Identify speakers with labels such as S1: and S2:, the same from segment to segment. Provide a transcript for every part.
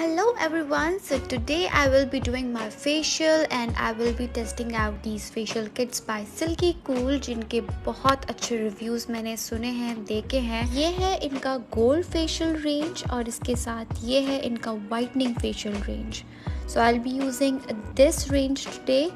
S1: Hello everyone, so today I will be doing my facial and I will be testing out these facial kits by Silky Cool जिनके बहुत अच्छे reviews मैंने सुने हैं देखे हैं। ये है इनका गोल्ड फेशियल रेंज और इसके साथ ये है इनका whitening facial range. So I'll be using this range today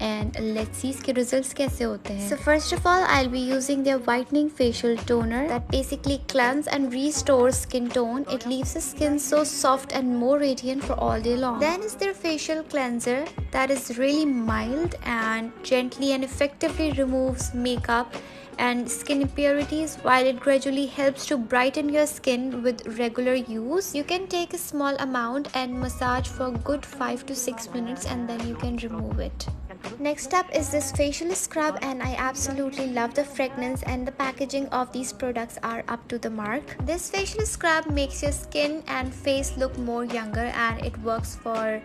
S1: and let's see इसके results कैसे होते हैं। So first of all I'll be using their whitening facial toner that basically cleanses and restores skin tone. It leaves the skin so soft and more radiant for all day long. Then is their facial cleanser that is really mild and gently and effectively removes makeup and skin impurities while it gradually helps to brighten your skin with regular use. You can take a small amount and massage for a good 5 to 6 minutes and then you can remove it. Next up is this facial scrub and I absolutely love the fragrance and the packaging of these products are up to the mark. This facial scrub makes your skin and face look more younger and it works for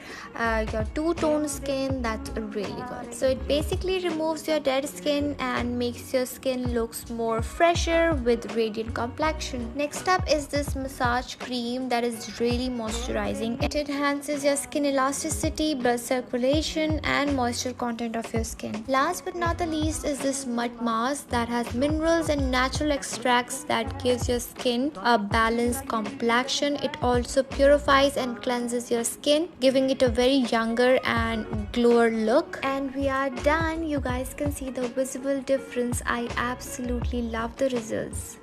S1: your two-tone skin. That's really good. So it basically removes your dead skin and makes your skin looks more fresher with radiant complexion. Next up is this massage cream that is really moisturizing. It enhances your skin elasticity, blood circulation and moisture content of your skin. Last but not the least is this mud mask that has minerals and natural extracts that gives your skin a balanced complexion. It also purifies and cleanses your skin, giving it a very younger and glower look. And we are done. You guys can see the visible difference. I absolutely love the results.